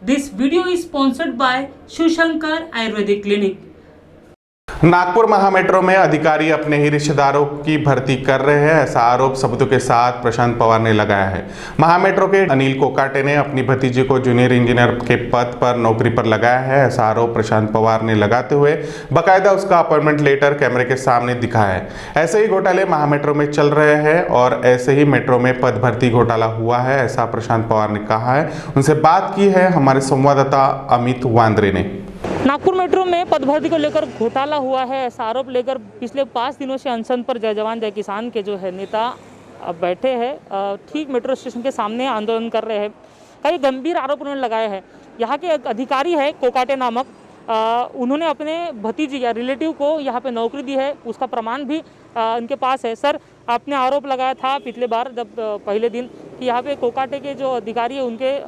This video is sponsored by Shushankar Ayurvedic Clinic. Nagpur Maha Metro में अधिकारी अपने ही रिश्तेदारों की भर्ती कर रहे हैं, ऐसा आरोप सबूतों के साथ प्रशांत पवार ने लगाया है। महामेट्रो के अनिल कोकाटे ने अपनी भतीजे को जूनियर इंजीनियर के पद पर नौकरी पर लगाया है, ऐसा आरोप प्रशांत पवार ने लगाते हुए बाकायदा उसका अपॉइंटमेंट लेटर कैमरे के सामने दिखाया है। ऐसे ही घोटाले महामेट्रो में चल रहे हैं और ऐसे ही मेट्रो में पद भर्ती घोटाला हुआ है, ऐसा प्रशांत पवार ने कहा है। उनसे बात की है हमारे संवाददाता अमित वांद्रे ने। नागपुर मेट्रो में पद भर्ती को लेकर घोटाला हुआ है, ऐसा आरोप लेकर पिछले 5 दिनों से अनशन पर जय जवान जय किसान के जो है नेता बैठे हैं, ठीक मेट्रो स्टेशन के सामने आंदोलन कर रहे हैं। कई गंभीर आरोप उन्होंने लगाए हैं। यहाँ के एक अधिकारी है कोकाटे नामक, उन्होंने अपने भतीजी या रिलेटिव को यहाँ पे नौकरी दी है, उसका प्रमाण भी इनके पास है। सर, आपने आरोप लगाया था पिछले बार जब पहले दिन कि यहाँ पे कोकाटे के जो अधिकारी है उनके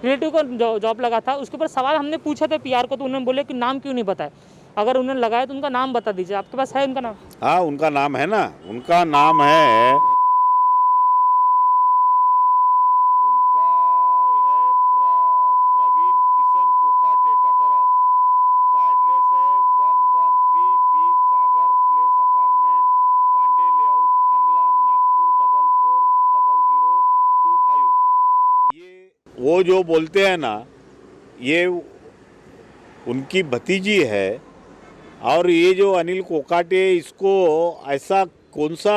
रिलेटिव को जॉब लगा था, उसके ऊपर सवाल हमने पूछे थे पीआर को, तो उन्होंने बोले कि नाम क्यों नहीं बताया। अगर उन्होंने लगाया तो उनका नाम बता दीजिए, आपके पास है उनका नाम? हाँ, उनका नाम है ना, उनका नाम है उनका है प्रवीण किशन कोकाटे, डॉटर ऑफ। उसका एड्रेस है 113 बी सागर प्लेस अपार्टमेंट, पांडे लेआउट, खामला, नागपुर 440025। ये वो जो बोलते हैं ना, ये उनकी भतीजी है। और ये जो अनिल कोकाटे, इसको ऐसा कौन सा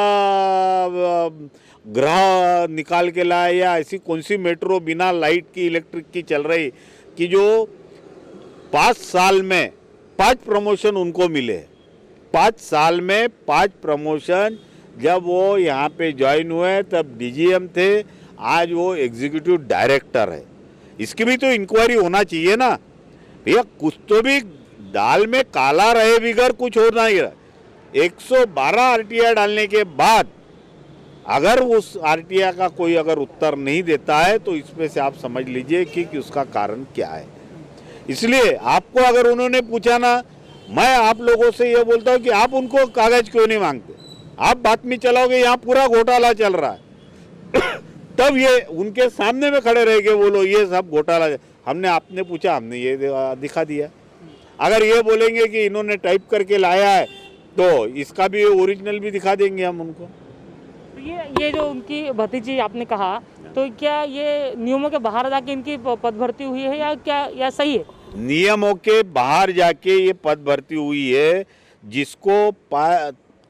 ग्रह निकाल के लाया या ऐसी कौन सी मेट्रो बिना लाइट की इलेक्ट्रिक की चल रही कि जो 5 साल में 5 प्रमोशन उनको मिले। 5 साल में 5 प्रमोशन। जब वो यहाँ पे ज्वाइन हुए तब डीजीएम थे, आज वो एग्जीक्यूटिव डायरेक्टर है। इसकी भी तो इंक्वायरी होना चाहिए ना भैया, कुछ तो भी दाल में काला रहे बिगर कुछ हो नहीं रहा। 112 आरटीआई डालने के बाद अगर उस आरटीआई का कोई अगर उत्तर नहीं देता है तो इसमें से आप समझ लीजिए कि उसका कारण क्या है। इसलिए आपको अगर उन्होंने पूछा ना, मैं आप लोगों से ये बोलता हूँ कि आप उनको कागज क्यों नहीं मांगते। आप बातमी चलाओगे यहाँ पूरा घोटाला चल रहा है तब ये उनके सामने में खड़े रह के बोलो ये सब घोटाला। हमने आपने पूछा, हमने ये दिखा दिया। अगर ये बोलेंगे कि इन्होंने टाइप करके लाया है तो इसका भी ओरिजिनल भी दिखा देंगे हम उनको। ये जो उनकी भतीजी आपने कहा, तो क्या ये नियमों के बाहर जाके इनकी पद भर्ती हुई है या क्या, या सही है? नियमों के बाहर जाके ये पद भर्ती हुई है। जिसको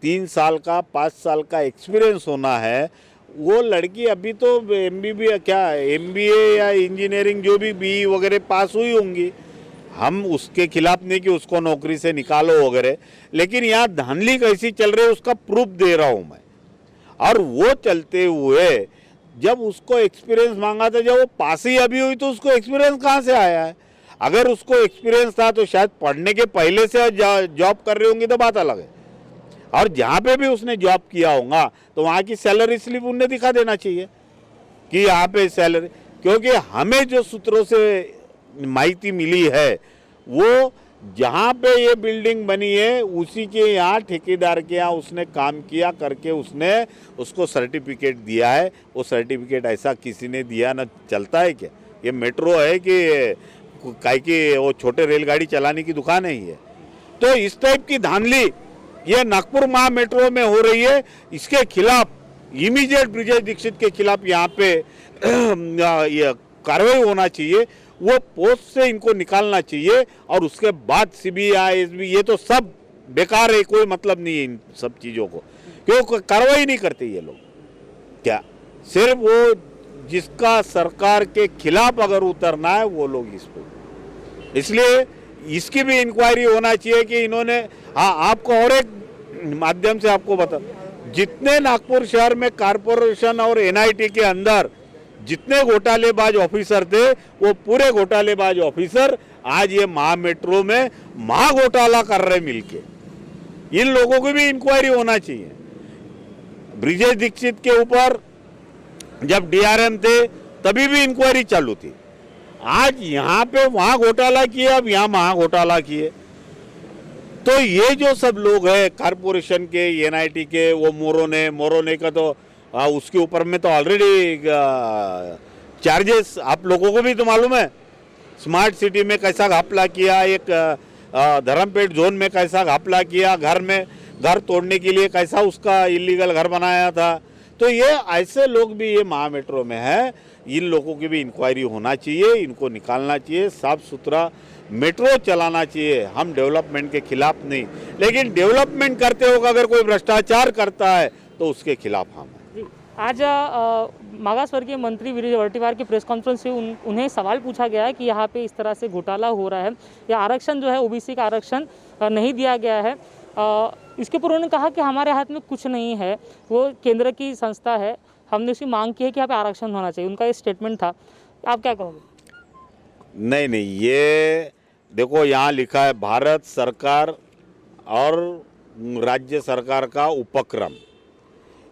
3 साल का 5 साल का एक्सपीरियंस होना है, वो लड़की अभी तो एमबीए या इंजीनियरिंग जो भी बीई वगैरह पास हुई होंगी। हम उसके खिलाफ नहीं कि उसको नौकरी से निकालो वगैरह, लेकिन यहाँ धांधली कैसी चल रही है उसका प्रूफ दे रहा हूँ मैं। और वो चलते हुए जब उसको एक्सपीरियंस मांगा था, जब वो पास ही अभी हुई तो उसको एक्सपीरियंस कहाँ से आया है? अगर उसको एक्सपीरियंस था तो शायद पढ़ने के पहले से जॉब कर रही होंगी तो बात अलग है। और जहाँ पे भी उसने जॉब किया होगा तो वहाँ की सैलरी स्लिप उन्हें दिखा देना चाहिए कि यहाँ पे सैलरी। क्योंकि हमें जो सूत्रों से माहिती मिली है, वो जहाँ पे ये बिल्डिंग बनी है उसी के यहाँ ठेकेदार के यहाँ उसने काम किया करके उसने उसको सर्टिफिकेट दिया है। वो सर्टिफिकेट ऐसा किसी ने दिया ना चलता है क्या? ये मेट्रो है कि काहे की वो छोटे रेलगाड़ी चलाने की दुकान है ये? तो इस टाइप की धांधली ये नागपुर महा मेट्रो में हो रही है। इसके खिलाफ इमीडिएट ब्रिजेश दीक्षित के खिलाफ यहाँ पे ये कार्रवाई होना चाहिए। वो पोस्ट से इनको निकालना चाहिए और उसके बाद सीबीआई एसबी, ये तो सब बेकार है, कोई मतलब नहीं है इन सब चीज़ों को। क्यों कार्रवाई नहीं करते ये लोग? क्या सिर्फ वो जिसका सरकार के खिलाफ अगर उतरना है वो लोग इस पर, इसलिए इसकी भी इंक्वायरी होना चाहिए कि इन्होंने। हाँ, आपको और एक माध्यम से आपको बता, जितने नागपुर शहर में कारपोरेशन और एनआईटी के अंदर जितने घोटालेबाज ऑफिसर थे, वो पूरे घोटालेबाज ऑफिसर आज ये महा मेट्रो में महा घोटाला कर रहे मिलके। इन लोगों की भी इंक्वायरी होना चाहिए। ब्रिजेश दीक्षित के ऊपर जब डीआरएम थे तभी भी इंक्वायरी चालू थी। आज यहाँ पे वहाँ घोटाला किए, अब यहाँ महा घोटाला किए। तो ये जो सब लोग हैं कारपोरेशन के, एनआईटी के, वो मोरोने का तो उसके ऊपर में तो ऑलरेडी चार्जेस आप लोगों को भी तो मालूम है स्मार्ट सिटी में कैसा घपला किया, एक धर्मपेट जोन में कैसा घपला किया, घर तोड़ने के लिए कैसा उसका इलीगल घर बनाया था। तो ये ऐसे लोग भी ये महा मेट्रो में है, इन लोगों की भी इंक्वायरी होना चाहिए, इनको निकालना चाहिए, साफ सुथरा मेट्रो चलाना चाहिए। हम डेवलपमेंट के खिलाफ नहीं, लेकिन डेवलपमेंट करते वक्त अगर कोई भ्रष्टाचार करता है तो उसके खिलाफ हम हैं। जी, आज मागासवर्गीय मंत्री वीरेंद्र वडेट्टीवार की प्रेस कॉन्फ्रेंस से उन्हें सवाल पूछा गया है कि यहाँ पे इस तरह से घोटाला हो रहा है या आरक्षण जो है ओबीसी का आरक्षण नहीं दिया गया है। इसके ऊपर उन्होंने कहा कि हमारे हाथ में कुछ नहीं है, वो केंद्र की संस्था है, हमने उसकी मांग की है कि यहाँ पे आरक्षण होना चाहिए। उनका ये स्टेटमेंट था, आप क्या कहोगे? नहीं, ये देखो यहाँ लिखा है भारत सरकार और राज्य सरकार का उपक्रम,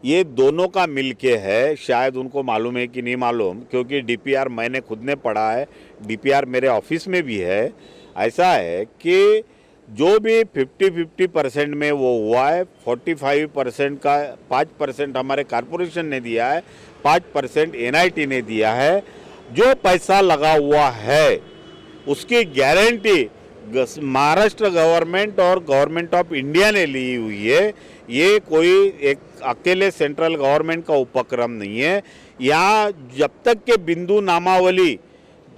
ये दोनों का मिलके है। शायद उनको मालूम है कि नहीं मालूम, क्योंकि डीपीआर मैंने खुद ने पढ़ा है, डीपीआर मेरे ऑफिस में भी है। ऐसा है कि जो भी 50-50% में वो हुआ है, 45% का 5% हमारे कॉरपोरेशन ने दिया है, 5% एनआईटी ने दिया है। जो पैसा लगा हुआ है उसकी गारंटी महाराष्ट्र गवर्नमेंट और गवर्नमेंट ऑफ इंडिया ने ली हुई है। ये कोई एक अकेले सेंट्रल गवर्नमेंट का उपक्रम नहीं है। यहाँ जब तक के बिंदु नामावली,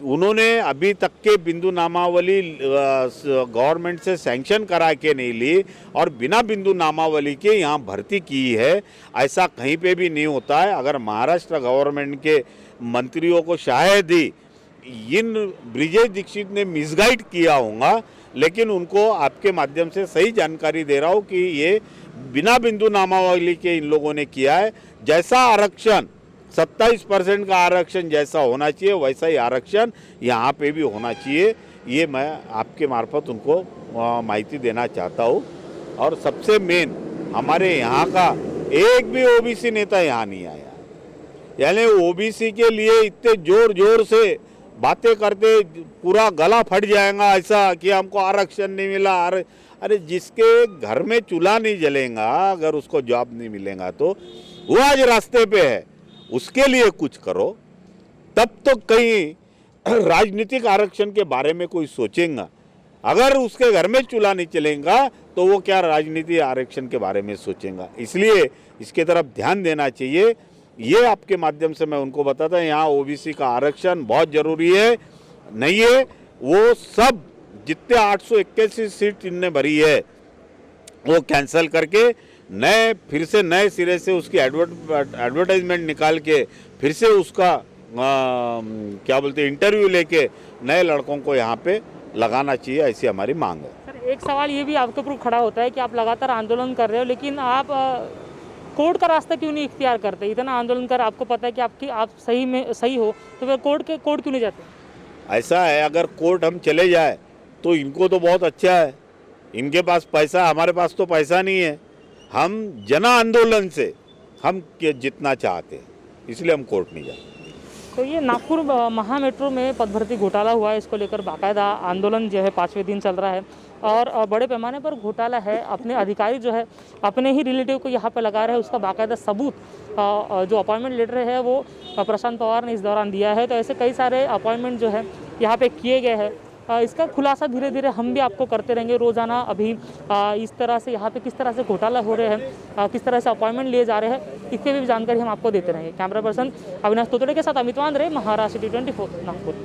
उन्होंने अभी तक के बिंदु नामावली गवर्नमेंट से सैंक्शन करा के नहीं ली और बिना बिंदु नामावली के यहाँ भर्ती की है, ऐसा कहीं पे भी नहीं होता है। अगर महाराष्ट्र गवर्नमेंट के मंत्रियों को शायद ही इन ब्रिजेश दीक्षित ने मिसगाइड किया होगा, लेकिन उनको आपके माध्यम से सही जानकारी दे रहा हूँ कि ये बिना बिंदु नामावली के इन लोगों ने किया है। जैसा आरक्षण 27% का आरक्षण जैसा होना चाहिए वैसा ही आरक्षण यहाँ पे भी होना चाहिए। ये मैं आपके मार्फत उनको माहिती देना चाहता हूँ। और सबसे मेन, हमारे यहाँ का एक भी ओबीसी नेता यहाँ नहीं आया, यानी ओबीसी के लिए इतने जोर जोर से बातें करते पूरा गला फट जाएगा ऐसा कि हमको आरक्षण नहीं मिला। अरे जिसके घर में चूल्हा नहीं जलेगा, अगर उसको जॉब नहीं मिलेगा तो वो आज रास्ते पे है, उसके लिए कुछ करो, तब तो कहीं राजनीतिक आरक्षण के बारे में कोई सोचेगा। अगर उसके घर में चूल्हा नहीं चलेगा तो वो क्या राजनीति आरक्षण के बारे में सोचेगा। इसलिए इसके तरफ ध्यान देना चाहिए। ये आपके माध्यम से मैं उनको बताता हूँ, यहाँ ओबीसी का आरक्षण बहुत जरूरी है। नहीं है वो सब जितने 881 सीट इनने भरी है वो कैंसिल करके फिर से नए सिरे से उसकी एडवर्टाइजमेंट निकाल के फिर से उसका क्या बोलते हैं इंटरव्यू लेके नए लड़कों को यहाँ पे लगाना चाहिए, ऐसी हमारी मांग है। सर, एक सवाल ये भी आपके ऊपर खड़ा होता है कि आप लगातार आंदोलन कर रहे हो, लेकिन आप कोर्ट का रास्ता क्यों नहीं इख्तियार करते? इतना आंदोलन कर, आपको पता है कि आप सही हो, तो फिर कोर्ट क्यों नहीं जाते? ऐसा है, अगर कोर्ट हम चले जाए तो इनको तो बहुत अच्छा है, इनके पास पैसा, हमारे पास तो पैसा नहीं है। हम जन आंदोलन से हम जितना चाहते हैं, इसलिए हम कोर्ट नहीं जाते। तो ये नागपुर महा मेट्रो में पद भर्ती घोटाला हुआ है, इसको लेकर बाकायदा आंदोलन जो है 5वें दिन चल रहा है और बड़े पैमाने पर घोटाला है। अपने अधिकारी जो है अपने ही रिलेटिव को यहाँ पे लगा रहे हैं, उसका बाकायदा सबूत जो अपॉइंटमेंट लेटर है वो प्रशांत पवार ने इस दौरान दिया है। तो ऐसे कई सारे अपॉइंटमेंट जो है यहाँ पे किए गए हैं। इसका खुलासा धीरे धीरे हम भी आपको करते रहेंगे रोज़ाना। अभी इस तरह से यहाँ पे किस तरह से घोटाला हो रहे हैं, किस तरह से अपॉइंटमेंट लिए जा रहे हैं, इसकी भी जानकारी हम आपको देते रहेंगे। कैमरा पर्सन अविनाश तोतड़े के साथ अमित वांद्रे, महाराष्ट्र T24 नागपुर।